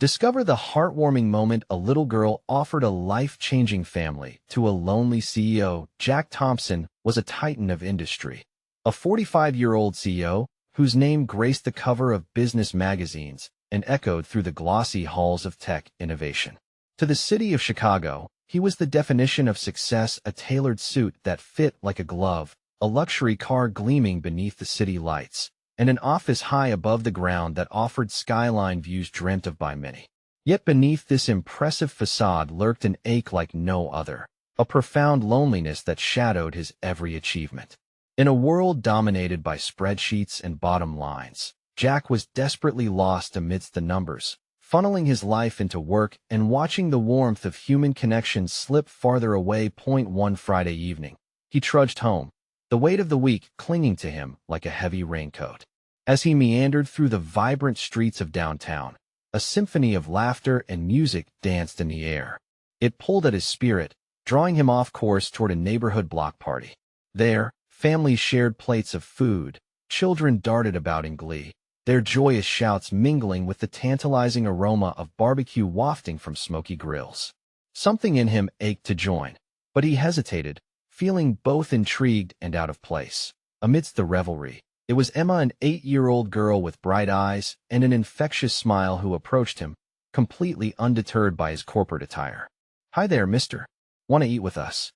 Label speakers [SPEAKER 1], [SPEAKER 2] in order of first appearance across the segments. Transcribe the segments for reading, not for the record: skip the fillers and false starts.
[SPEAKER 1] Discover the heartwarming moment a little girl offered a life-changing family to a lonely CEO. Jack Thompson was a titan of industry, a 45-year-old CEO whose name graced the cover of business magazines and echoed through the glossy halls of tech innovation. To the city of Chicago, he was the definition of success: a tailored suit that fit like a glove, a luxury car gleaming beneath the city lights, and an office high above the ground that offered skyline views dreamt of by many. Yet beneath this impressive facade lurked an ache like no other, a profound loneliness that shadowed his every achievement. In a world dominated by spreadsheets and bottom lines, Jack was desperately lost amidst the numbers, funneling his life into work and watching the warmth of human connection slip farther away. One Friday evening, he trudged home, the weight of the week clinging to him like a heavy raincoat. As he meandered through the vibrant streets of downtown, a symphony of laughter and music danced in the air. It pulled at his spirit, drawing him off course toward a neighborhood block party. There, families shared plates of food, children darted about in glee, their joyous shouts mingling with the tantalizing aroma of barbecue wafting from smoky grills. Something in him ached to join, but he hesitated, feeling both intrigued and out of place. Amidst the revelry, it was Emma, an 8-year-old girl with bright eyes and an infectious smile, who approached him, completely undeterred by his corporate attire. "Hi there, mister. Want to eat with us?"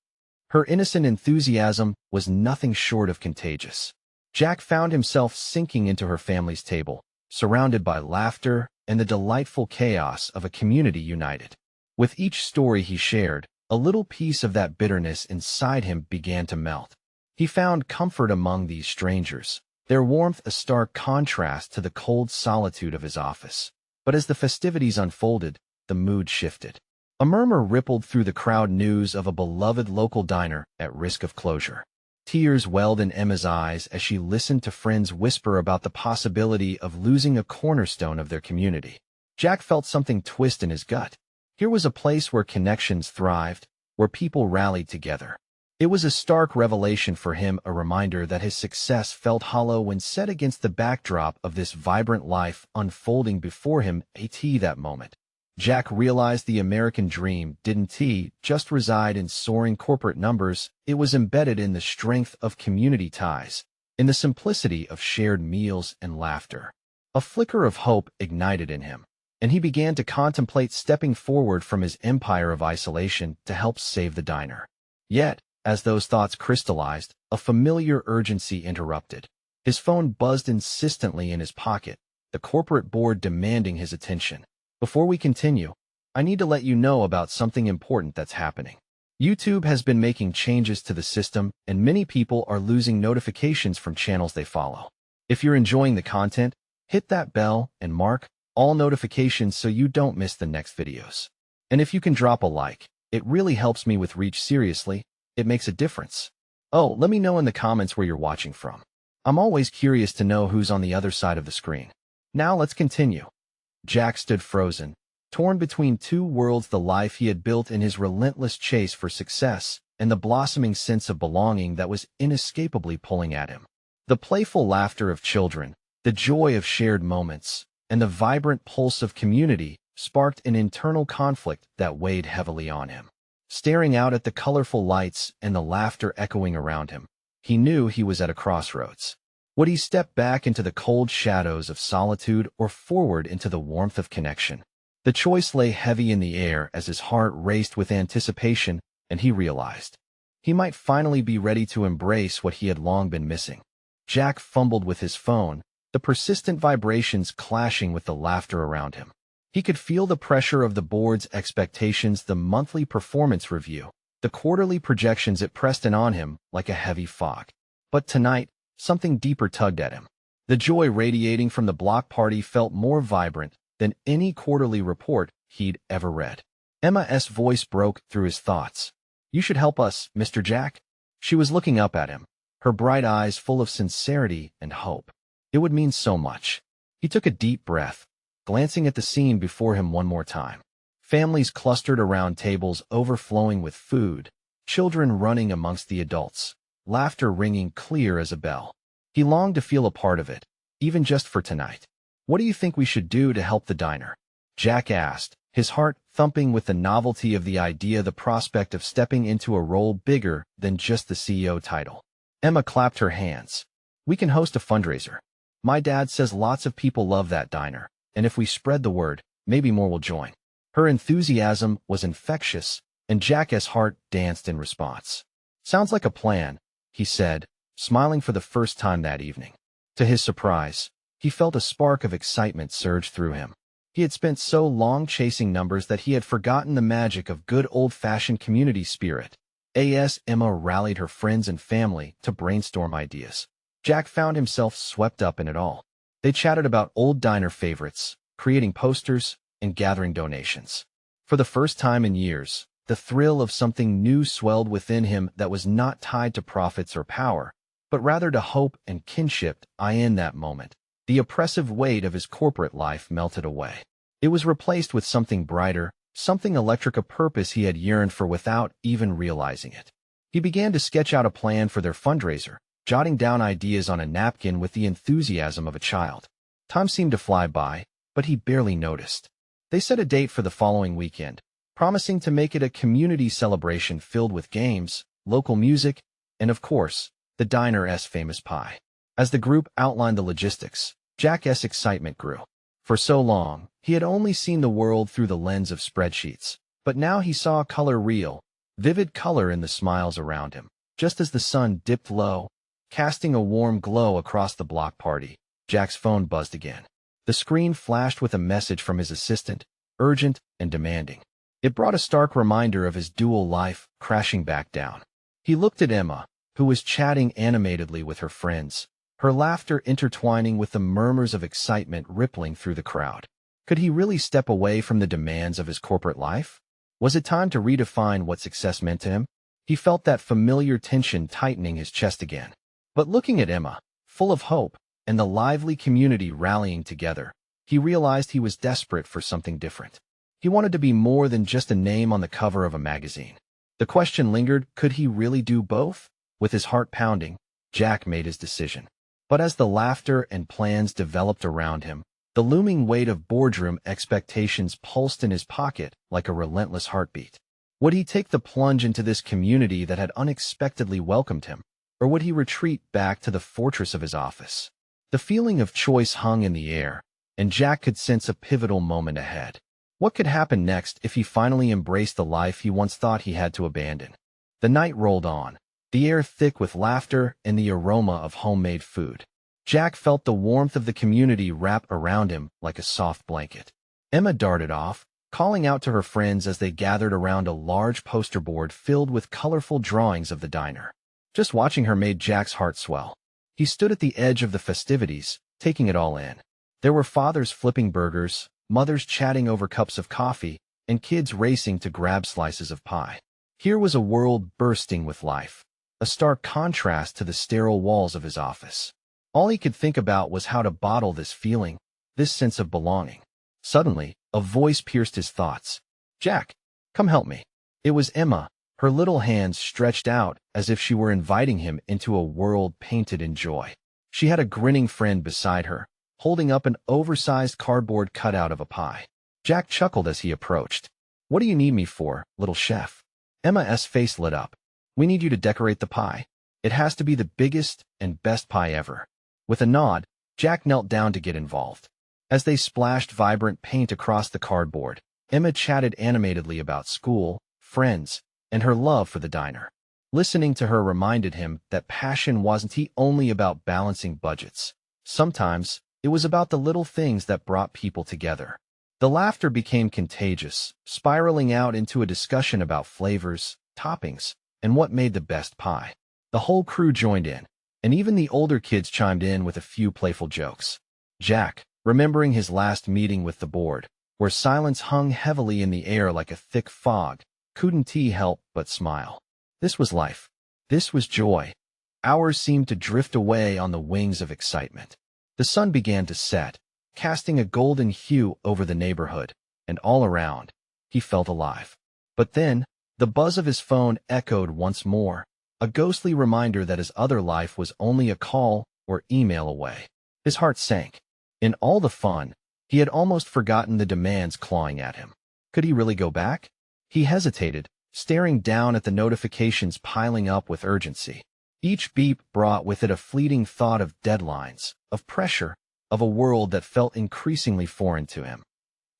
[SPEAKER 1] Her innocent enthusiasm was nothing short of contagious. Jack found himself sinking into her family's table, surrounded by laughter and the delightful chaos of a community united. With each story he shared, a little piece of that bitterness inside him began to melt. He found comfort among these strangers, their warmth a stark contrast to the cold solitude of his office. But as the festivities unfolded, the mood shifted. A murmur rippled through the crowd, news of a beloved local diner at risk of closure. Tears welled in Emma's eyes as she listened to friends whisper about the possibility of losing a cornerstone of their community. Jack felt something twist in his gut. Here was a place where connections thrived, where people rallied together. It was a stark revelation for him, a reminder that his success felt hollow when set against the backdrop of this vibrant life unfolding before him. That moment, Jack realized the American dream didn't just reside in soaring corporate numbers. It was embedded in the strength of community ties, in the simplicity of shared meals and laughter. A flicker of hope ignited in him, and he began to contemplate stepping forward from his empire of isolation to help save the diner. Yet, as those thoughts crystallized, a familiar urgency interrupted. His phone buzzed insistently in his pocket, the corporate board demanding his attention. "Before we continue, I need to let you know about something important that's happening. YouTube has been making changes to the system, and many people are losing notifications from channels they follow. If you're enjoying the content, hit that bell and mark all notifications so you don't miss the next videos. And if you can drop a like, it really helps me with reach. Seriously, it makes a difference. Oh, let me know in the comments where you're watching from. I'm always curious to know who's on the other side of the screen. Now let's continue." Jack stood frozen, torn between two worlds: the life he had built in his relentless chase for success, and the blossoming sense of belonging that was inescapably pulling at him. The playful laughter of children, the joy of shared moments, and the vibrant pulse of community sparked an internal conflict that weighed heavily on him. Staring out at the colorful lights and the laughter echoing around him, he knew he was at a crossroads. Would he step back into the cold shadows of solitude or forward into the warmth of connection? The choice lay heavy in the air as his heart raced with anticipation, and he realized he might finally be ready to embrace what he had long been missing. Jack fumbled with his phone, the persistent vibrations clashing with the laughter around him. He could feel the pressure of the board's expectations, the monthly performance review, the quarterly projections. It pressed in on him like a heavy fog. But tonight, something deeper tugged at him. The joy radiating from the block party felt more vibrant than any quarterly report he'd ever read. Emma's voice broke through his thoughts. "You should help us, Mr. Jack." She was looking up at him, her bright eyes full of sincerity and hope. It would mean so much. He took a deep breath, glancing at the scene before him one more time. Families clustered around tables overflowing with food, children running amongst the adults, laughter ringing clear as a bell. He longed to feel a part of it, even just for tonight. "What do you think we should do to help the diner?" Jack asked, his heart thumping with the novelty of the idea, the prospect of stepping into a role bigger than just the CEO title. Emma clapped her hands. We can host a fundraiser. My dad says lots of people love that diner, and if we spread the word, maybe more will join. Her enthusiasm was infectious, and Jack's heart danced in response. Sounds like a plan, he said, smiling for the first time that evening. To his surprise, he felt a spark of excitement surge through him. He had spent so long chasing numbers that he had forgotten the magic of good old-fashioned community spirit. Emma rallied her friends and family to brainstorm ideas. Jack found himself swept up in it all. They chatted about old diner favorites, creating posters, and gathering donations. For the first time in years, the thrill of something new swelled within him that was not tied to profits or power, but rather to hope and kinship. In that moment, the oppressive weight of his corporate life melted away. It was replaced with something brighter, something electric, a purpose he had yearned for without even realizing it. He began to sketch out a plan for their fundraiser, jotting down ideas on a napkin with the enthusiasm of a child. Time seemed to fly by, but he barely noticed. They set a date for the following weekend, promising to make it a community celebration filled with games, local music, and of course, the diner's famous pie. As the group outlined the logistics, Jack's excitement grew. For so long, he had only seen the world through the lens of spreadsheets, but now he saw color, real, vivid color in the smiles around him. Just as the sun dipped low, casting a warm glow across the block party, Jack's phone buzzed again. The screen flashed with a message from his assistant, urgent and demanding. It brought a stark reminder of his dual life crashing back down. He looked at Emma, who was chatting animatedly with her friends, her laughter intertwining with the murmurs of excitement rippling through the crowd. Could he really step away from the demands of his corporate life? Was it time to redefine what success meant to him? He felt that familiar tension tightening his chest again. But looking at Emma, full of hope, and the lively community rallying together, he realized he was desperate for something different. He wanted to be more than just a name on the cover of a magazine. The question lingered, could he really do both? With his heart pounding, Jack made his decision. But as the laughter and plans developed around him, the looming weight of boardroom expectations pulsed in his pocket like a relentless heartbeat. Would he take the plunge into this community that had unexpectedly welcomed him, or would he retreat back to the fortress of his office? The feeling of choice hung in the air, and Jack could sense a pivotal moment ahead. What could happen next if he finally embraced the life he once thought he had to abandon? The night rolled on, the air thick with laughter and the aroma of homemade food. Jack felt the warmth of the community wrap around him like a soft blanket. Emma darted off, calling out to her friends as they gathered around a large poster board filled with colorful drawings of the diner. Just watching her made Jack's heart swell. He stood at the edge of the festivities, taking it all in. There were fathers flipping burgers, mothers chatting over cups of coffee, and kids racing to grab slices of pie. Here was a world bursting with life, a stark contrast to the sterile walls of his office. All he could think about was how to bottle this feeling, this sense of belonging. Suddenly, a voice pierced his thoughts. "Jack, come help me." It was Emma, her little hands stretched out as if she were inviting him into a world painted in joy. She had a grinning friend beside her, holding up an oversized cardboard cutout of a pie. Jack chuckled as he approached. "What do you need me for, little chef?" Emma's face lit up. "We need you to decorate the pie. It has to be the biggest and best pie ever." With a nod, Jack knelt down to get involved. As they splashed vibrant paint across the cardboard, Emma chatted animatedly about school, friends, and her love for the diner. Listening to her reminded him that passion wasn't only about balancing budgets. Sometimes, it was about the little things that brought people together. The laughter became contagious, spiraling out into a discussion about flavors, toppings, and what made the best pie. The whole crew joined in, and even the older kids chimed in with a few playful jokes. Jack, remembering his last meeting with the board, where silence hung heavily in the air like a thick fog, couldn't help but smile. This was life. This was joy. Hours seemed to drift away on the wings of excitement. The sun began to set, casting a golden hue over the neighborhood, and all around, he felt alive. But then, the buzz of his phone echoed once more, a ghostly reminder that his other life was only a call or email away. His heart sank. In all the fun, He had almost forgotten the demands clawing at him. Could he really go back? He hesitated, staring down at the notifications piling up with urgency. Each beep brought with it a fleeting thought of deadlines, of pressure, of a world that felt increasingly foreign to him.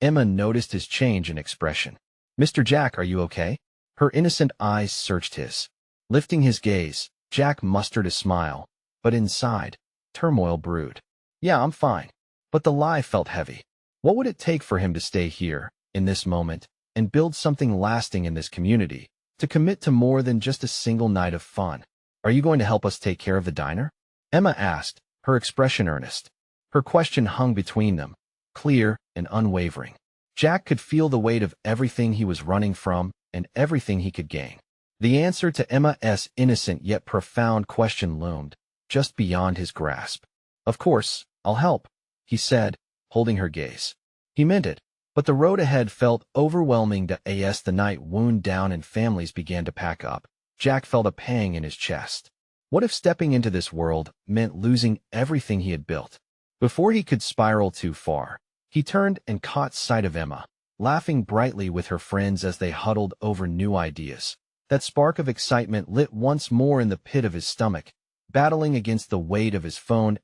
[SPEAKER 1] Emma noticed his change in expression. "Mr. Jack, are you okay?" Her innocent eyes searched his. Lifting his gaze, Jack mustered a smile, but inside, turmoil brewed. "Yeah, I'm fine." But the lie felt heavy. What would it take for him to stay here, in this moment, and build something lasting in this community, to commit to more than just a single night of fun? "Are you going to help us take care of the diner?" Emma asked, her expression earnest. Her question hung between them, clear and unwavering. Jack could feel the weight of everything he was running from and everything he could gain. The answer to Emma's innocent yet profound question loomed, just beyond his grasp. "Of course, I'll help," he said, holding her gaze. He meant it, but the road ahead felt overwhelming as the night wound down and families began to pack up. Jack felt a pang in his chest. What if stepping into this world meant losing everything he had built? Before he could spiral too far, he turned and caught sight of Emma, laughing brightly with her friends as they huddled over new ideas. That spark of excitement lit once more in the pit of his stomach, battling against the weight of his phone's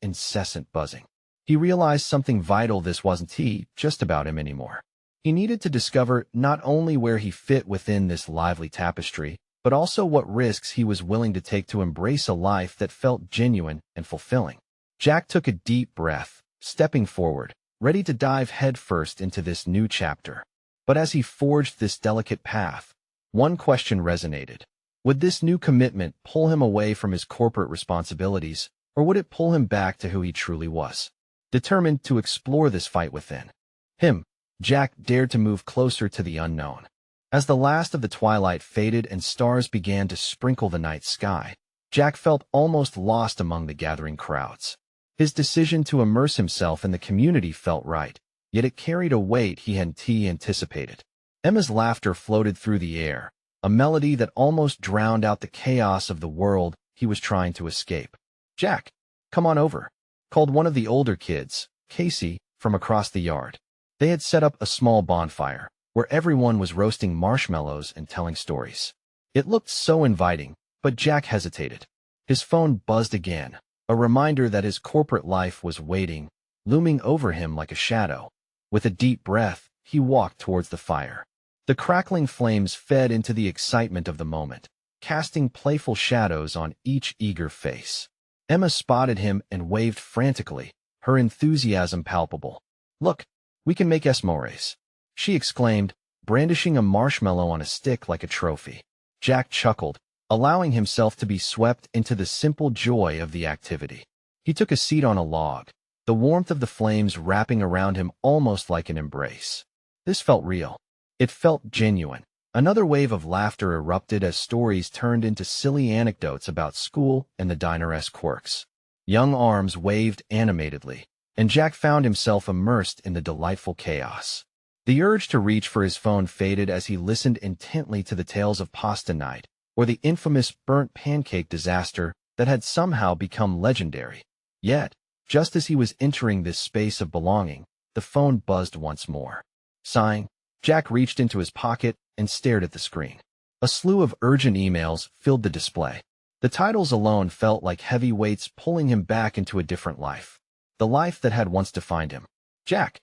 [SPEAKER 1] incessant buzzing. He realized something vital. This wasn't just about him anymore. He needed to discover not only where he fit within this lively tapestry, but also what risks he was willing to take to embrace a life that felt genuine and fulfilling. Jack took a deep breath, stepping forward, ready to dive headfirst into this new chapter. But as he forged this delicate path, one question resonated. Would this new commitment pull him away from his corporate responsibilities, or would it pull him back to who he truly was? Determined to explore this fight within him, Jack dared to move closer to the unknown. As the last of the twilight faded and stars began to sprinkle the night sky, Jack felt almost lost among the gathering crowds. His decision to immerse himself in the community felt right, yet it carried a weight he hadn't anticipated. Emma's laughter floated through the air, a melody that almost drowned out the chaos of the world he was trying to escape. "Jack, come on over," called one of the older kids, Casey, from across the yard. They had set up a small bonfire, where everyone was roasting marshmallows and telling stories. It looked so inviting, but Jack hesitated. His phone buzzed again, a reminder that his corporate life was waiting, looming over him like a shadow. With a deep breath, he walked towards the fire. The crackling flames fed into the excitement of the moment, casting playful shadows on each eager face. Emma spotted him and waved frantically, her enthusiasm palpable. "Look, we can make s'mores," she exclaimed, brandishing a marshmallow on a stick like a trophy. Jack chuckled, allowing himself to be swept into the simple joy of the activity. He took a seat on a log, the warmth of the flames wrapping around him almost like an embrace. This felt real. It felt genuine. Another wave of laughter erupted as stories turned into silly anecdotes about school and the diner's quirks. Young arms waved animatedly, and Jack found himself immersed in the delightful chaos. The urge to reach for his phone faded as he listened intently to the tales of pasta night, or the infamous burnt pancake disaster that had somehow become legendary. Yet, just as he was entering this space of belonging, the phone buzzed once more. Sighing, Jack reached into his pocket and stared at the screen. A slew of urgent emails filled the display. The titles alone felt like heavy weights pulling him back into a different life. The life that had once defined him. "Jack,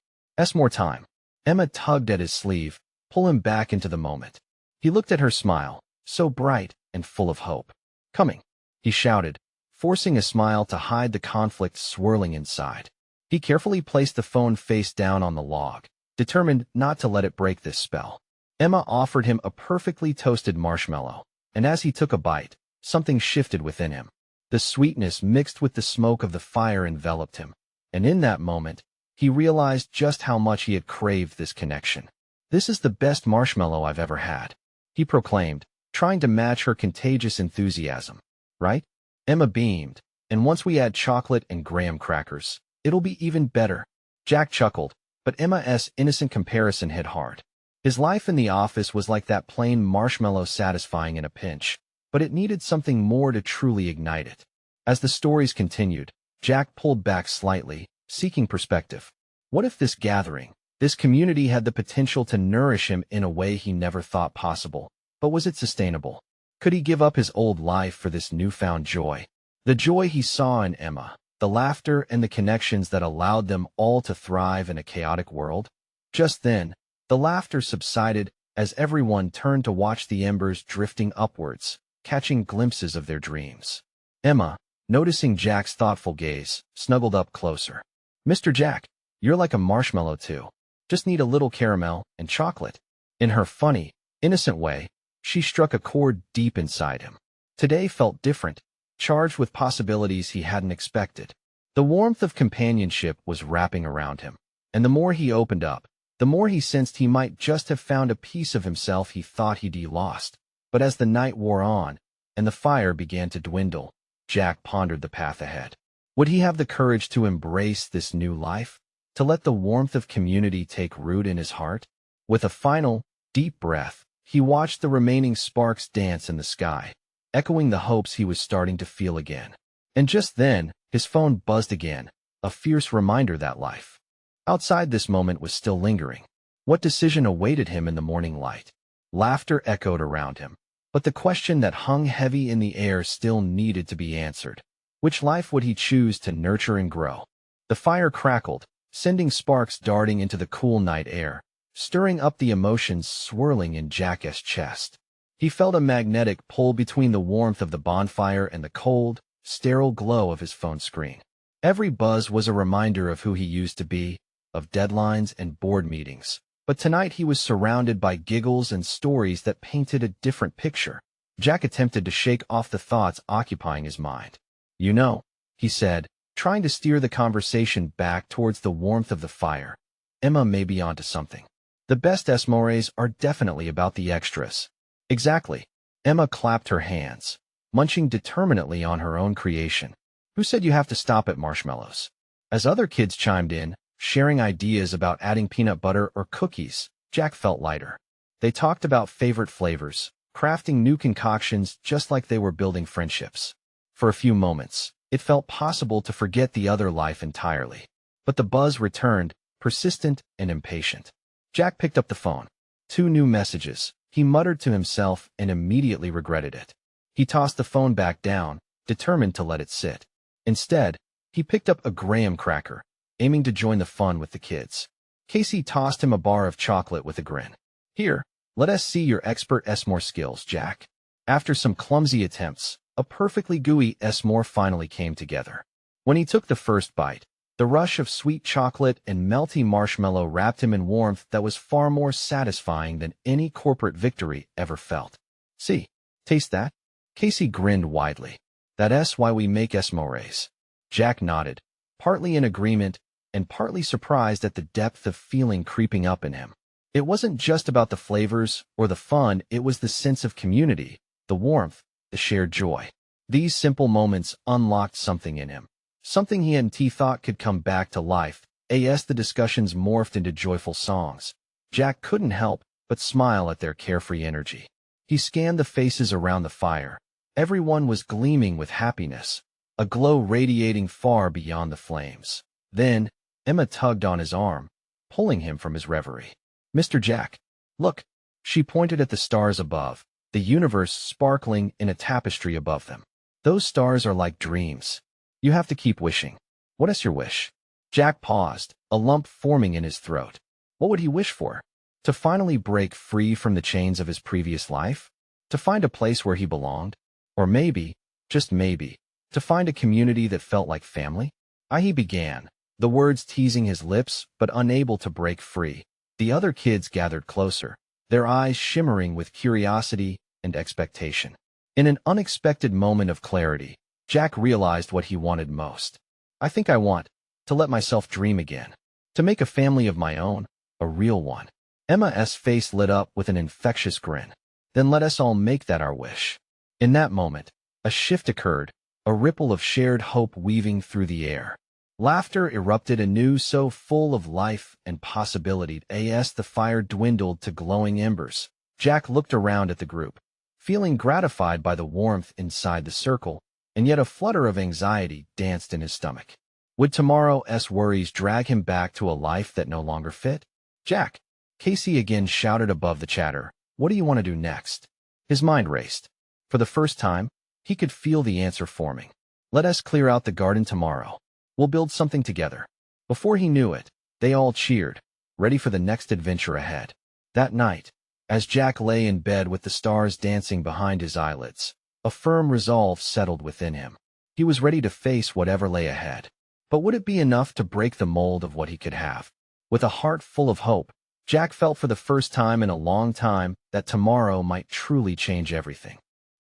[SPEAKER 1] more time." Emma tugged at his sleeve, pulling him back into the moment. He looked at her smile, so bright and full of hope. "Coming," he shouted, forcing a smile to hide the conflict swirling inside. He carefully placed the phone face down on the log, determined not to let it break this spell. Emma offered him a perfectly toasted marshmallow, and as he took a bite, something shifted within him. The sweetness mixed with the smoke of the fire enveloped him, and in that moment, he realized just how much he had craved this connection. "This is the best marshmallow I've ever had," he proclaimed, trying to match her contagious enthusiasm. "Right?" Emma beamed, "and once we add chocolate and graham crackers, it'll be even better." Jack chuckled, but Emma's innocent comparison hit hard. His life in the office was like that plain marshmallow, satisfying in a pinch, but it needed something more to truly ignite it. As the stories continued, Jack pulled back slightly, seeking perspective. What if this gathering, this community had the potential to nourish him in a way he never thought possible? But was it sustainable? Could he give up his old life for this newfound joy? The joy he saw in Emma, the laughter and the connections that allowed them all to thrive in a chaotic world? Just then, the laughter subsided as everyone turned to watch the embers drifting upwards, catching glimpses of their dreams. Emma, noticing Jack's thoughtful gaze, snuggled up closer. "Mr. Jack, you're like a marshmallow too. Just need a little caramel and chocolate." In her funny, innocent way, she struck a chord deep inside him. Today felt different, charged with possibilities he hadn't expected. The warmth of companionship was wrapping around him, and the more he opened up, the more he sensed he might just have found a piece of himself he thought he'd lost. But as the night wore on, and the fire began to dwindle, Jack pondered the path ahead. Would he have the courage to embrace this new life? To let the warmth of community take root in his heart? With a final, deep breath, he watched the remaining sparks dance in the sky, echoing the hopes he was starting to feel again. And just then, his phone buzzed again, a fierce reminder that life outside this moment was still lingering. What decision awaited him in the morning light? Laughter echoed around him, but the question that hung heavy in the air still needed to be answered. Which life would he choose to nurture and grow? The fire crackled, sending sparks darting into the cool night air, stirring up the emotions swirling in Jack's chest. He felt a magnetic pull between the warmth of the bonfire and the cold, sterile glow of his phone screen. Every buzz was a reminder of who he used to be, of deadlines and board meetings. But tonight he was surrounded by giggles and stories that painted a different picture. Jack attempted to shake off the thoughts occupying his mind. "You know," he said, trying to steer the conversation back towards the warmth of the fire, "Emma may be onto something. The best s'mores are definitely about the extras." "Exactly." Emma clapped her hands, munching determinedly on her own creation. "Who said you have to stop at marshmallows?" As other kids chimed in, sharing ideas about adding peanut butter or cookies, Jack felt lighter. They talked about favorite flavors, crafting new concoctions just like they were building friendships. For a few moments, it felt possible to forget the other life entirely. But the buzz returned, persistent and impatient. Jack picked up the phone. 2 new messages. He muttered to himself and immediately regretted it. He tossed the phone back down, determined to let it sit. Instead, he picked up a graham cracker, aiming to join the fun with the kids. Casey tossed him a bar of chocolate with a grin. "Here, let us see your expert s'more skills, Jack." After some clumsy attempts, a perfectly gooey s'more finally came together. When he took the first bite, the rush of sweet chocolate and melty marshmallow wrapped him in warmth that was far more satisfying than any corporate victory ever felt. "See, taste that?" Casey grinned widely. "That's why we make s'mores." Jack nodded, partly in agreement and partly surprised at the depth of feeling creeping up in him. It wasn't just about the flavors or the fun, it was the sense of community, the warmth, the shared joy. These simple moments unlocked something in him, something he hadn't thought could come back to life. As the discussions morphed into joyful songs, Jack couldn't help but smile at their carefree energy. He scanned the faces around the fire. Everyone was gleaming with happiness, a glow radiating far beyond the flames. Then, Emma tugged on his arm, pulling him from his reverie. "Mr. Jack, look." She pointed at the stars above, the universe sparkling in a tapestry above them. "Those stars are like dreams. You have to keep wishing." "What is your wish?" Jack paused, a lump forming in his throat. What would he wish for? To finally break free from the chains of his previous life? To find a place where he belonged? Or maybe, just maybe, to find a community that felt like family? He began, the words teasing his lips but unable to break free. The other kids gathered closer, their eyes shimmering with curiosity and expectation. In an unexpected moment of clarity, Jack realized what he wanted most. "I think I want to let myself dream again. To make a family of my own, a real one." Emma's face lit up with an infectious grin. "Then let us all make that our wish." In that moment, a shift occurred, a ripple of shared hope weaving through the air. Laughter erupted anew, so full of life and possibility. As the fire dwindled to glowing embers, Jack looked around at the group, feeling gratified by the warmth inside the circle, and yet a flutter of anxiety danced in his stomach. Would tomorrow's worries drag him back to a life that no longer fit? Jack, Casey again shouted above the chatter. What do you want to do next? His mind raced. For the first time, he could feel the answer forming. Let us clear out the garden tomorrow. We'll build something together. Before he knew it, they all cheered, ready for the next adventure ahead. That night, as Jack lay in bed with the stars dancing behind his eyelids, a firm resolve settled within him. He was ready to face whatever lay ahead. But would it be enough to break the mold of what he could have? With a heart full of hope, Jack felt for the first time in a long time that tomorrow might truly change everything.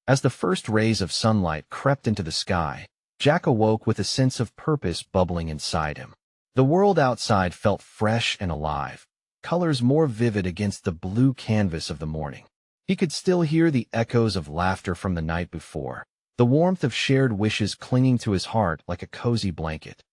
[SPEAKER 1] As the first rays of sunlight crept into the sky, Jack awoke with a sense of purpose bubbling inside him. The world outside felt fresh and alive, colors more vivid against the blue canvas of the morning. He could still hear the echoes of laughter from the night before, the warmth of shared wishes clinging to his heart like a cozy blanket.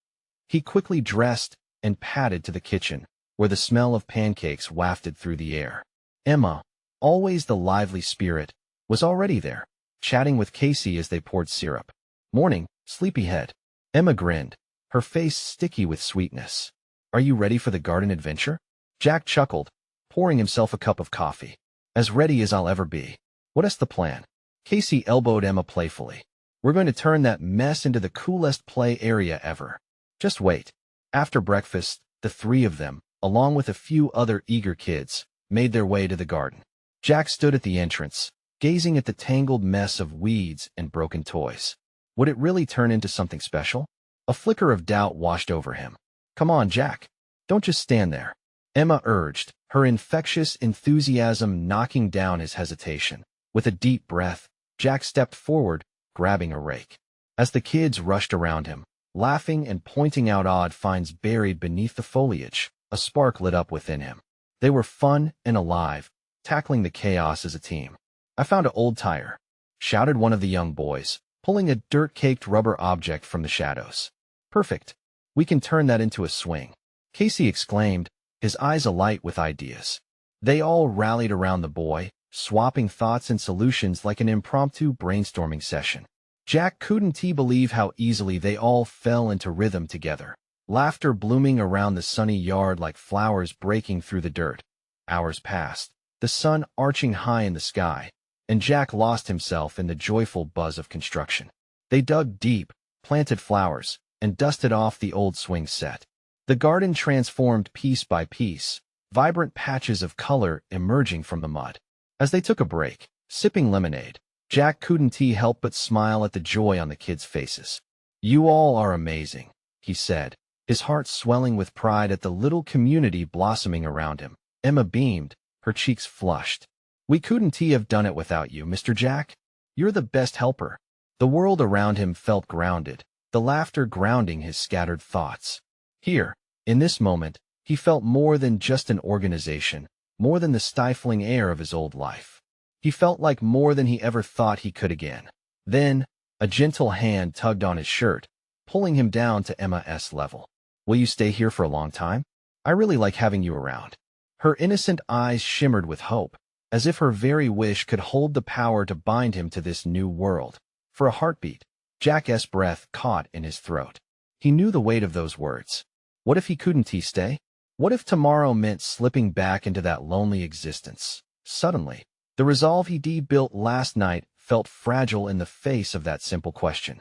[SPEAKER 1] He quickly dressed and padded to the kitchen, where the smell of pancakes wafted through the air. Emma, always the lively spirit, was already there, chatting with Casey as they poured syrup. Morning, sleepyhead. Emma grinned, her face sticky with sweetness. Are you ready for the garden adventure? Jack chuckled, pouring himself a cup of coffee. As ready as I'll ever be. What's the plan? Casey elbowed Emma playfully. We're going to turn that mess into the coolest play area ever. Just wait. After breakfast, the three of them, along with a few other eager kids, made their way to the garden. Jack stood at the entrance, gazing at the tangled mess of weeds and broken toys. Would it really turn into something special? A flicker of doubt washed over him. Come on, Jack. Don't just stand there. Emma urged, her infectious enthusiasm knocking down his hesitation. With a deep breath, Jack stepped forward, grabbing a rake. As the kids rushed around him, laughing and pointing out odd finds buried beneath the foliage, a spark lit up within him. They were fun and alive, tackling the chaos as a team. I found an old tire, shouted one of the young boys, pulling a dirt-caked rubber object from the shadows. Perfect. We can turn that into a swing. Casey exclaimed, his eyes alight with ideas. They all rallied around the boy, swapping thoughts and solutions like an impromptu brainstorming session. Jack couldn't believe how easily they all fell into rhythm together, laughter blooming around the sunny yard like flowers breaking through the dirt. Hours passed, the sun arching high in the sky, and Jack lost himself in the joyful buzz of construction. They dug deep, planted flowers, and dusted off the old swing set. The garden transformed piece by piece, vibrant patches of color emerging from the mud. As they took a break, sipping lemonade, Jack couldn't help but smile at the joy on the kids' faces. You all are amazing, he said, his heart swelling with pride at the little community blossoming around him. Emma beamed, her cheeks flushed. We couldn't have done it without you, Mr. Jack. You're the best helper. The world around him felt grounded, the laughter grounding his scattered thoughts. Here, in this moment, he felt more than just an organization, more than the stifling air of his old life. He felt like more than he ever thought he could again. Then, a gentle hand tugged on his shirt, pulling him down to Emma's level. Will you stay here for a long time? I really like having you around. Her innocent eyes shimmered with hope, as if her very wish could hold the power to bind him to this new world. For a heartbeat, Jack's breath caught in his throat. He knew the weight of those words. What if he couldn't stay? What if tomorrow meant slipping back into that lonely existence? Suddenly, the resolve he built last night felt fragile in the face of that simple question.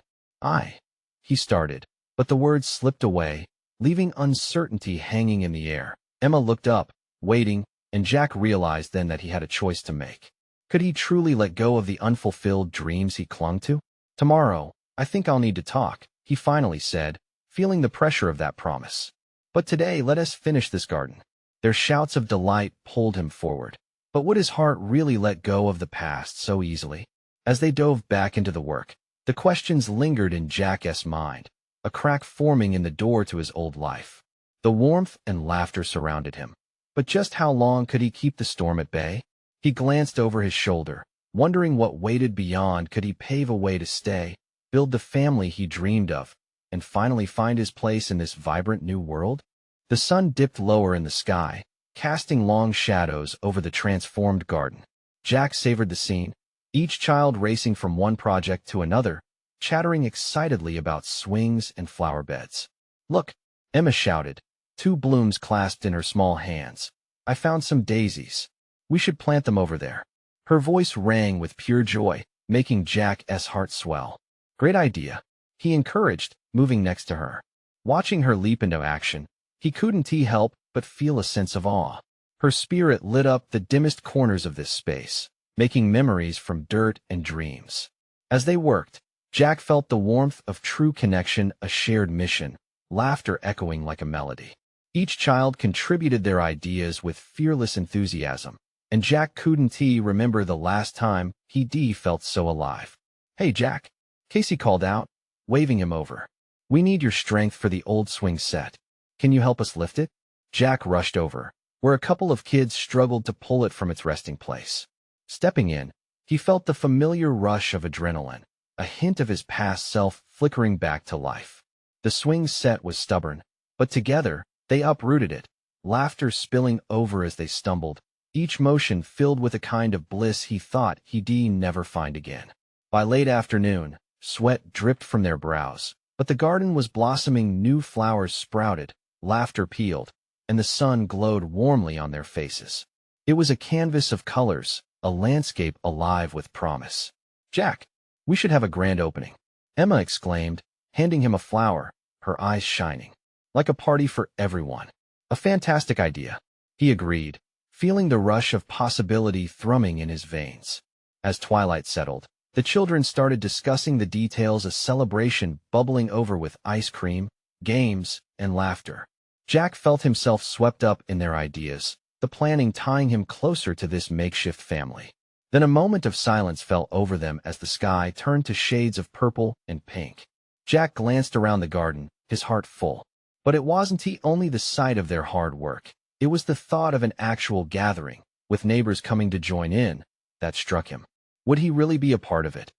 [SPEAKER 1] He started, but the words slipped away, leaving uncertainty hanging in the air. Emma looked up, waiting, and Jack realized then that he had a choice to make. Could he truly let go of the unfulfilled dreams he clung to? Tomorrow, I think I'll need to talk, he finally said, feeling the pressure of that promise. But today, let us finish this garden. Their shouts of delight pulled him forward. But would his heart really let go of the past so easily? As they dove back into the work, the questions lingered in Jack's mind, a crack forming in the door to his old life. The warmth and laughter surrounded him. But just how long could he keep the storm at bay? He glanced over his shoulder, wondering what waited beyond. Could he pave a way to stay, build the family he dreamed of, and finally find his place in this vibrant new world? The sun dipped lower in the sky, casting long shadows over the transformed garden. Jack savored the scene, each child racing from one project to another, chattering excitedly about swings and flower beds. Look, Emma shouted, two blooms clasped in her small hands. I found some daisies. We should plant them over there. Her voice rang with pure joy, making Jack's heart swell. Great idea, he encouraged, moving next to her. Watching her leap into action, he couldn't help but feel a sense of awe. Her spirit lit up the dimmest corners of this space, making memories from dirt and dreams. As they worked, Jack felt the warmth of true connection, a shared mission, laughter echoing like a melody. Each child contributed their ideas with fearless enthusiasm, and Jack couldn't remember the last time he felt so alive. Hey Jack, Casey called out, waving him over. We need your strength for the old swing set. Can you help us lift it? Jack rushed over, where a couple of kids struggled to pull it from its resting place. Stepping in, he felt the familiar rush of adrenaline, a hint of his past self flickering back to life. The swing set was stubborn, but together, they uprooted it, laughter spilling over as they stumbled, each motion filled with a kind of bliss he thought he'd never find again. By late afternoon, sweat dripped from their brows, but the garden was blossoming, new flowers sprouted, laughter pealed, and the sun glowed warmly on their faces. It was a canvas of colors, a landscape alive with promise. Jack, we should have a grand opening, Emma exclaimed, handing him a flower, her eyes shining. Like a party for everyone. A fantastic idea, he agreed, feeling the rush of possibility thrumming in his veins. As twilight settled, the children started discussing the details, a celebration bubbling over with ice cream, games, and laughter. Jack felt himself swept up in their ideas, the planning tying him closer to this makeshift family. Then a moment of silence fell over them as the sky turned to shades of purple and pink. Jack glanced around the garden, his heart full. But it wasn't only the sight of their hard work. It was the thought of an actual gathering, with neighbors coming to join in, that struck him. Would he really be a part of it?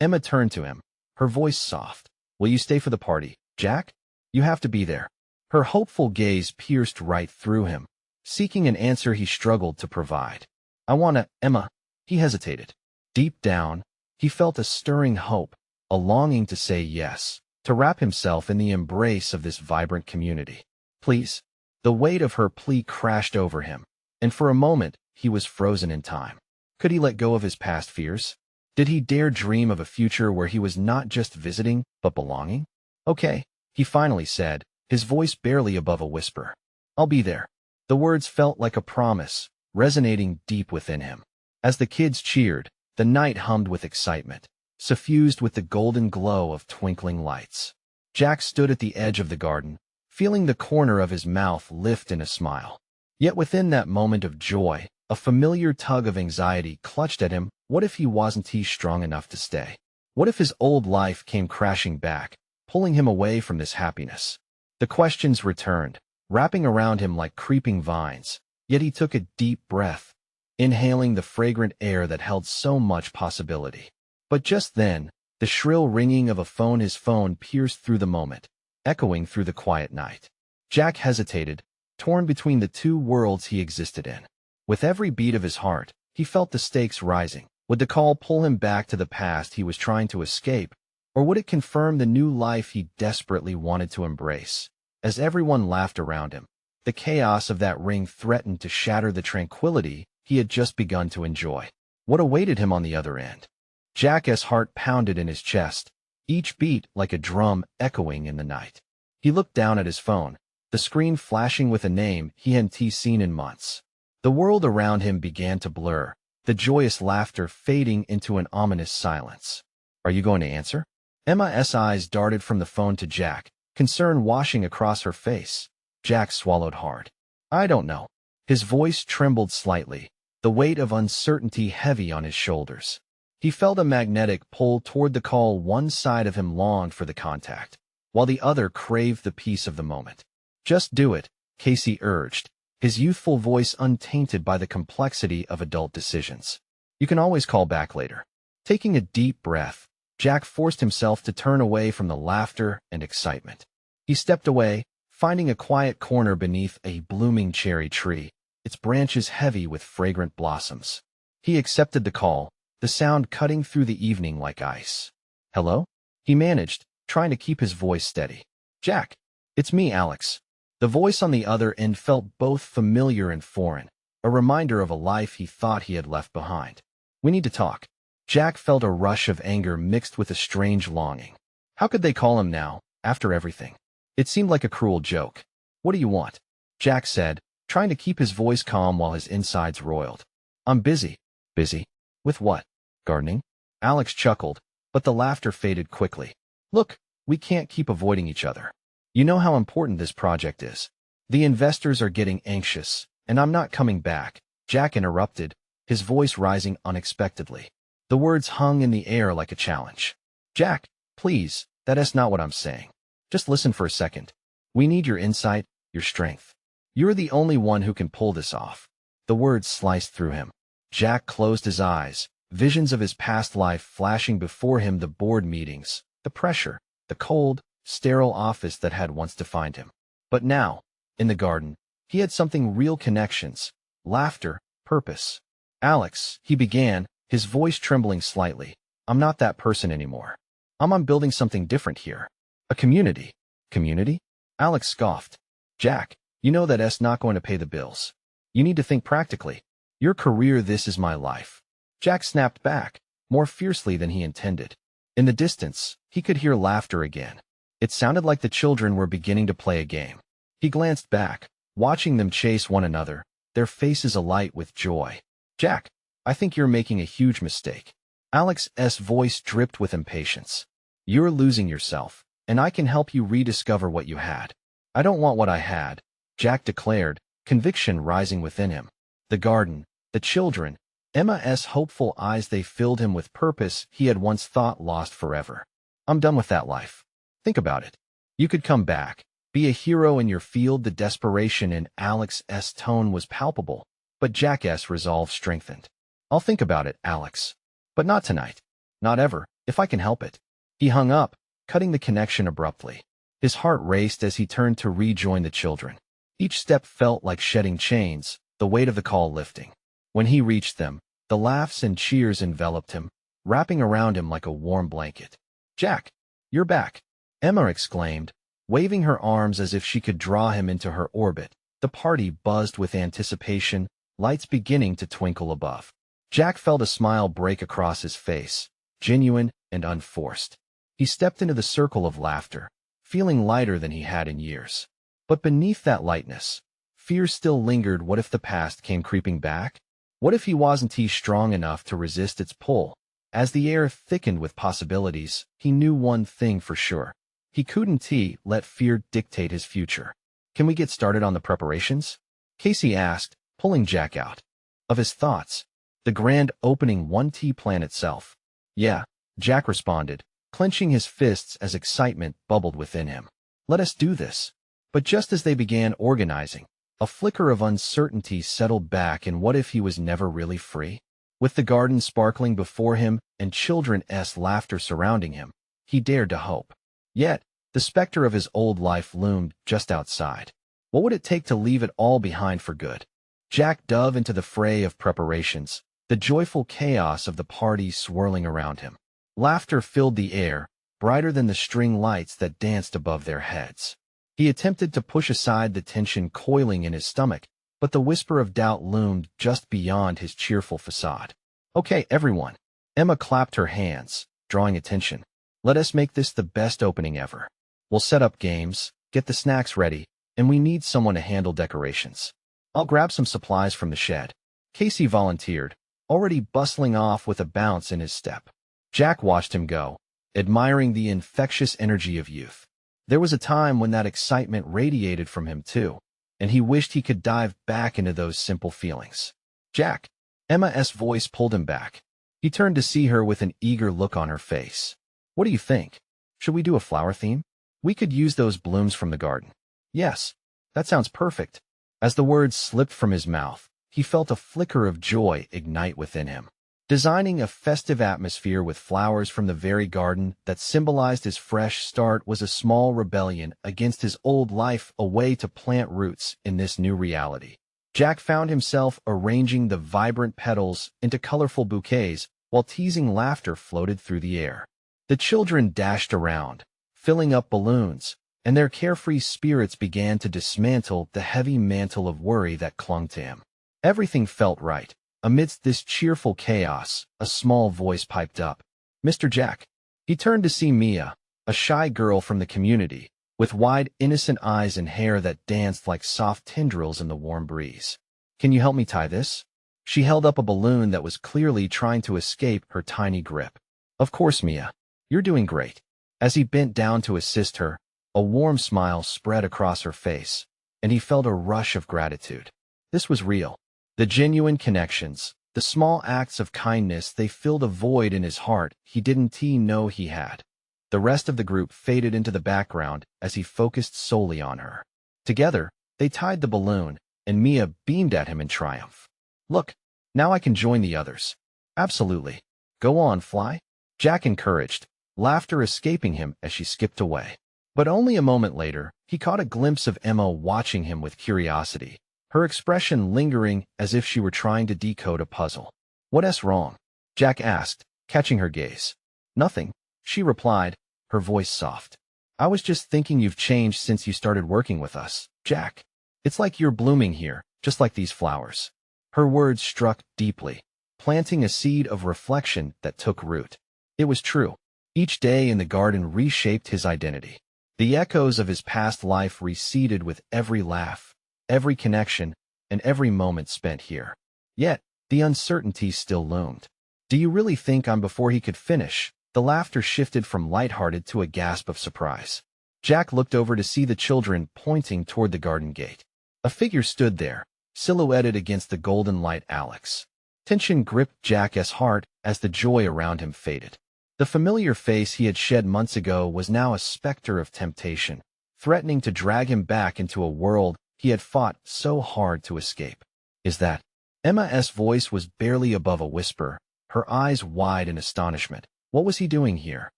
[SPEAKER 1] Emma turned to him, her voice soft. Will you stay for the party, Jack? You have to be there. Her hopeful gaze pierced right through him, seeking an answer he struggled to provide. I wanna, Emma. He hesitated. Deep down, he felt a stirring hope, a longing to say yes, to wrap himself in the embrace of this vibrant community. Please. The weight of her plea crashed over him, and for a moment, he was frozen in time. Could he let go of his past fears? Did he dare dream of a future where he was not just visiting, but belonging? Okay, he finally said, his voice barely above a whisper. I'll be there. The words felt like a promise, resonating deep within him. As the kids cheered, the night hummed with excitement, suffused with the golden glow of twinkling lights. Jack stood at the edge of the garden, feeling the corner of his mouth lift in a smile. Yet within that moment of joy, a familiar tug of anxiety clutched at him. What if he wasn't strong enough to stay? What if his old life came crashing back, pulling him away from this happiness? The questions returned, wrapping around him like creeping vines, yet he took a deep breath, inhaling the fragrant air that held so much possibility. But just then, the shrill ringing of his phone pierced through the moment, echoing through the quiet night. Jack hesitated, torn between the two worlds he existed in. With every beat of his heart, he felt the stakes rising. Would the call pull him back to the past he was trying to escape, or would it confirm the new life he desperately wanted to embrace? As everyone laughed around him, the chaos of that ring threatened to shatter the tranquility he had just begun to enjoy. What awaited him on the other end? Jack's heart pounded in his chest, each beat like a drum echoing in the night. He looked down at his phone, the screen flashing with a name he hadn't seen in months. The world around him began to blur, the joyous laughter fading into an ominous silence. Are you going to answer? Emma's eyes darted from the phone to Jack, concern washing across her face. Jack swallowed hard. I don't know. His voice trembled slightly, the weight of uncertainty heavy on his shoulders. He felt a magnetic pull toward the call. One side of him longed for the contact, while the other craved the peace of the moment. Just do it, Casey urged, his youthful voice untainted by the complexity of adult decisions. You can always call back later. Taking a deep breath, Jack forced himself to turn away from the laughter and excitement. He stepped away, finding a quiet corner beneath a blooming cherry tree, its branches heavy with fragrant blossoms. He accepted the call, the sound cutting through the evening like ice. Hello? He managed, trying to keep his voice steady. Jack. It's me, Alex. The voice on the other end felt both familiar and foreign, a reminder of a life he thought he had left behind. We need to talk. Jack felt a rush of anger mixed with a strange longing. How could they call him now, after everything? It seemed like a cruel joke. What do you want? Jack said, trying to keep his voice calm while his insides roiled. I'm busy. Busy? With what? Gardening? Alex chuckled, but the laughter faded quickly. Look, we can't keep avoiding each other. You know how important this project is. The investors are getting anxious, and I'm not coming back, Jack interrupted, his voice rising unexpectedly. The words hung in the air like a challenge. Jack, please, that's not what I'm saying. Just listen for a second. We need your insight, your strength. You're the only one who can pull this off. The words sliced through him. Jack closed his eyes, visions of his past life flashing before him, the board meetings, the pressure, the cold, sterile office that had once defined him. But now, in the garden, he had something real: connections, laughter, purpose. Alex, he began, his voice trembling slightly. I'm not that person anymore. I'm building something different here. A community. Community? Alex scoffed. Jack, you know that's not going to pay the bills. You need to think practically. Your career, this is my life. Jack snapped back, more fiercely than he intended. In the distance, he could hear laughter again. It sounded like the children were beginning to play a game. He glanced back, watching them chase one another, their faces alight with joy. Jack, I think you're making a huge mistake. Alex's voice dripped with impatience. You're losing yourself, and I can help you rediscover what you had. I don't want what I had, Jack declared, conviction rising within him. The garden, the children, Emma's hopeful eyes, they filled him with purpose he had once thought lost forever. I'm done with that life. Think about it. You could come back, be a hero in your field. The desperation in Alex's tone was palpable, but Jack's resolve strengthened. I'll think about it, Alex. But not tonight. Not ever, if I can help it. He hung up, cutting the connection abruptly. His heart raced as he turned to rejoin the children. Each step felt like shedding chains, the weight of the call lifting. When he reached them, the laughs and cheers enveloped him, wrapping around him like a warm blanket. Jack, you're back, Emma exclaimed, waving her arms as if she could draw him into her orbit. The party buzzed with anticipation, lights beginning to twinkle above. Jack felt a smile break across his face, genuine and unforced. He stepped into the circle of laughter, feeling lighter than he had in years. But beneath that lightness, fear still lingered. What if the past came creeping back? What if he wasn't strong enough to resist its pull? As the air thickened with possibilities, he knew one thing for sure. He couldn't let fear dictate his future. Can we get started on the preparations? Casey asked, pulling Jack out of his thoughts. The grand opening plan itself. Yeah, Jack responded, clenching his fists as excitement bubbled within him. Let us do this. But just as they began organizing, a flicker of uncertainty settled back. And what if he was never really free? With the garden sparkling before him and children's laughter surrounding him, he dared to hope. Yet, the specter of his old life loomed just outside. What would it take to leave it all behind for good? Jack dove into the fray of preparations, the joyful chaos of the party swirling around him. Laughter filled the air, brighter than the string lights that danced above their heads. He attempted to push aside the tension coiling in his stomach, but the whisper of doubt loomed just beyond his cheerful facade. Okay, everyone. Emma clapped her hands, drawing attention. Let us make this the best opening ever. We'll set up games, get the snacks ready, and we need someone to handle decorations. I'll grab some supplies from the shed. Casey volunteered, already bustling off with a bounce in his step. Jack watched him go, admiring the infectious energy of youth. There was a time when that excitement radiated from him too, and he wished he could dive back into those simple feelings. Jack, Emma's voice pulled him back. He turned to see her with an eager look on her face. What do you think? Should we do a flower theme? We could use those blooms from the garden. Yes, that sounds perfect. As the words slipped from his mouth, he felt a flicker of joy ignite within him. Designing a festive atmosphere with flowers from the very garden that symbolized his fresh start was a small rebellion against his old life, a way to plant roots in this new reality. Jack found himself arranging the vibrant petals into colorful bouquets while teasing laughter floated through the air. The children dashed around, filling up balloons, and their carefree spirits began to dismantle the heavy mantle of worry that clung to him. Everything felt right. Amidst this cheerful chaos, a small voice piped up. "Mr. Jack." He turned to see Mia, a shy girl from the community, with wide, innocent eyes and hair that danced like soft tendrils in the warm breeze. "Can you help me tie this?" She held up a balloon that was clearly trying to escape her tiny grip. "Of course, Mia. You're doing great." As he bent down to assist her, a warm smile spread across her face, and he felt a rush of gratitude. This was real. The genuine connections, the small acts of kindness, they filled a void in his heart he didn't know he had. The rest of the group faded into the background as he focused solely on her. Together, they tied the balloon, and Mia beamed at him in triumph. "Look, now I can join the others." "Absolutely. Go on, fly," Jack encouraged, laughter escaping him as she skipped away. But only a moment later, he caught a glimpse of Emma watching him with curiosity, her expression lingering as if she were trying to decode a puzzle. "What's wrong?" Jack asked, catching her gaze. "Nothing," she replied, her voice soft. "I was just thinking you've changed since you started working with us, Jack. It's like you're blooming here, just like these flowers." Her words struck deeply, planting a seed of reflection that took root. It was true. Each day in the garden reshaped his identity. The echoes of his past life receded with every laugh, every connection, and every moment spent here. Yet, the uncertainty still loomed. "Do you really think I'm?" Before he could finish, the laughter shifted from lighthearted to a gasp of surprise. Jack looked over to see the children pointing toward the garden gate. A figure stood there, silhouetted against the golden light. Alex. Tension gripped Jack's heart as the joy around him faded. The familiar face he had shed months ago was now a specter of temptation, threatening to drag him back into a world he had fought so hard to escape. "Is that?" Emma's voice was barely above a whisper, her eyes wide in astonishment. What was he doing here?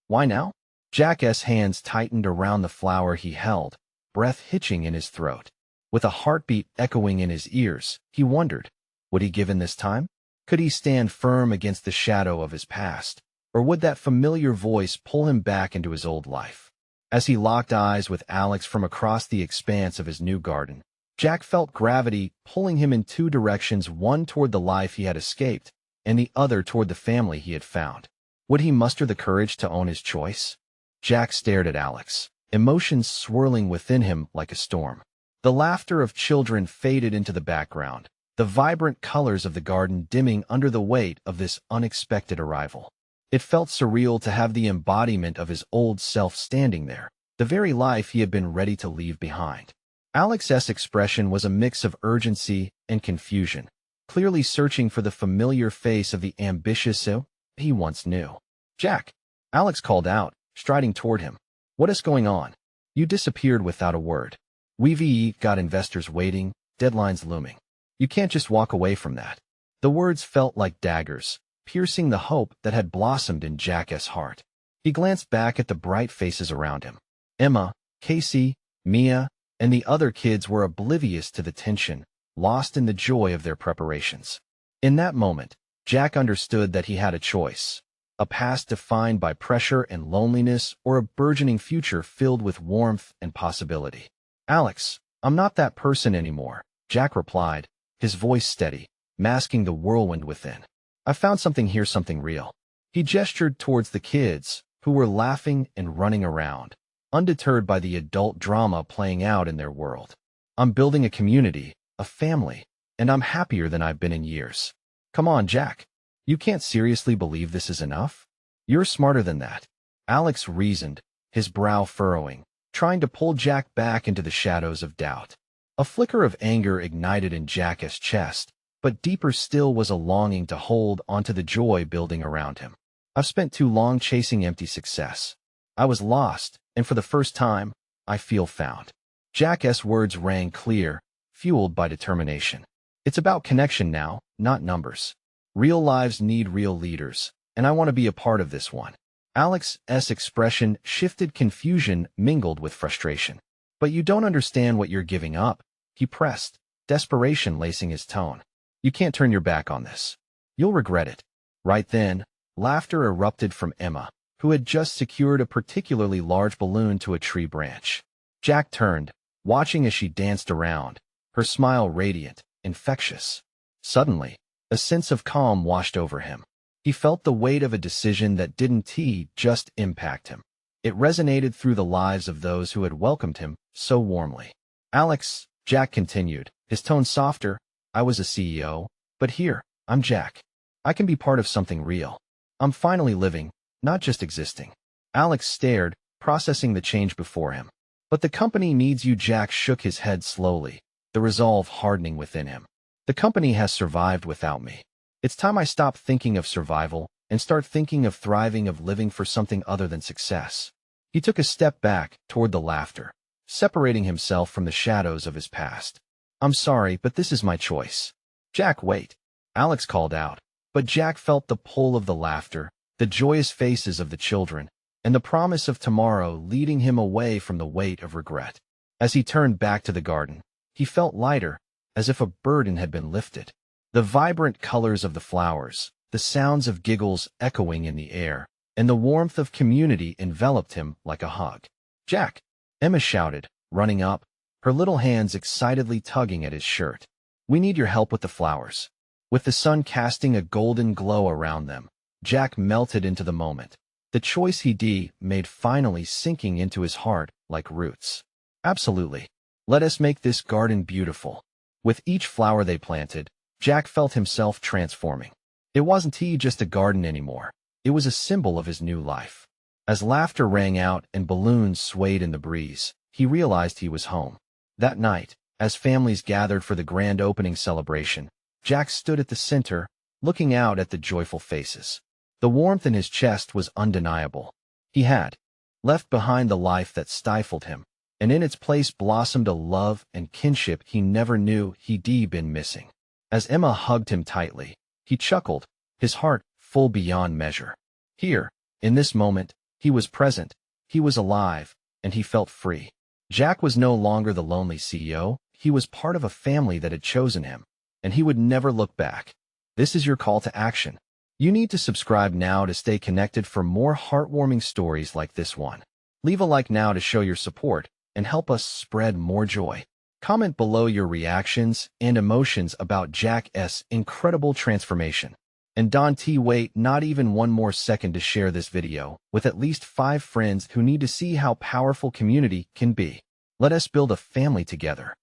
[SPEAKER 1] Why now? Jack's hands tightened around the flower he held, breath hitching in his throat. With a heartbeat echoing in his ears, he wondered, would he give in this time? Could he stand firm against the shadow of his past? Or would that familiar voice pull him back into his old life? As he locked eyes with Alex from across the expanse of his new garden, Jack felt gravity pulling him in two directions, one toward the life he had escaped, and the other toward the family he had found. Would he muster the courage to own his choice? Jack stared at Alex, emotions swirling within him like a storm. The laughter of children faded into the background, the vibrant colors of the garden dimming under the weight of this unexpected arrival. It felt surreal to have the embodiment of his old self standing there, the very life he had been ready to leave behind. Alex's expression was a mix of urgency and confusion, clearly searching for the familiar face of the ambitious he once knew. "Jack!" Alex called out, striding toward him. "What is going on? You disappeared without a word. We've got investors waiting, deadlines looming. You can't just walk away from that." The words felt like daggers, piercing the hope that had blossomed in Jack's heart. He glanced back at the bright faces around him. Emma, Casey, Mia, and the other kids were oblivious to the tension, lost in the joy of their preparations. In that moment, Jack understood that he had a choice: a past defined by pressure and loneliness, or a burgeoning future filled with warmth and possibility. "Alex, I'm not that person anymore," Jack replied, his voice steady, masking the whirlwind within. "I found something here, something real." He gestured towards the kids, who were laughing and running around, undeterred by the adult drama playing out in their world. "I'm building a community, a family, and I'm happier than I've been in years." "Come on, Jack. You can't seriously believe this is enough? You're smarter than that," Alex reasoned, his brow furrowing, trying to pull Jack back into the shadows of doubt. A flicker of anger ignited in Jack's chest, but deeper still was a longing to hold onto the joy building around him. "I've spent too long chasing empty success. I was lost, and for the first time, I feel found." Jack's words rang clear, fueled by determination. "It's about connection now, not numbers. Real lives need real leaders, and I want to be a part of this one." Alex's expression shifted, confusion mingled with frustration. "But you don't understand what you're giving up," he pressed, desperation lacing his tone. "You can't turn your back on this. You'll regret it." Right then, laughter erupted from Emma, who had just secured a particularly large balloon to a tree branch. Jack turned, watching as she danced around, her smile radiant, infectious. Suddenly, a sense of calm washed over him. He felt the weight of a decision that didn't just impact him. It resonated through the lives of those who had welcomed him so warmly. Alex, Jack continued, his tone softer, I was a CEO, but here, I'm Jack. I can be part of something real. I'm finally living, not just existing. Alex stared, processing the change before him. But the company needs you. Jack shook his head slowly, the resolve hardening within him. The company has survived without me. It's time I stop thinking of survival and start thinking of thriving, of living for something other than success. He took a step back toward the laughter, separating himself from the shadows of his past. I'm sorry, but this is my choice. Jack, wait. Alex called out, but Jack felt the pull of the laughter, the joyous faces of the children, and the promise of tomorrow leading him away from the weight of regret. As he turned back to the garden, he felt lighter, as if a burden had been lifted. The vibrant colors of the flowers, the sounds of giggles echoing in the air, and the warmth of community enveloped him like a hug. Jack! Emma shouted, running up, her little hands excitedly tugging at his shirt. We need your help with the flowers. With the sun casting a golden glow around them, Jack melted into the moment. The choice he made finally sinking into his heart like roots. Absolutely. Let us make this garden beautiful. With each flower they planted, Jack felt himself transforming. It wasn't just a garden anymore. It was a symbol of his new life. As laughter rang out and balloons swayed in the breeze, he realized he was home. That night, as families gathered for the grand opening celebration, Jack stood at the center, looking out at the joyful faces. The warmth in his chest was undeniable. He had left behind the life that stifled him, and in its place blossomed a love and kinship he never knew he'd been missing. As Emma hugged him tightly, he chuckled, his heart full beyond measure. Here, in this moment, he was present, he was alive, and he felt free. Jack was no longer the lonely CEO, he was part of a family that had chosen him, and he would never look back. This is your call to action. You need to subscribe now to stay connected for more heartwarming stories like this one. Leave a like now to show your support and help us spread more joy. Comment below your reactions and emotions about Jack's incredible transformation. And don't wait not even one more second to share this video with at least 5 friends who need to see how powerful community can be. Let us build a family together.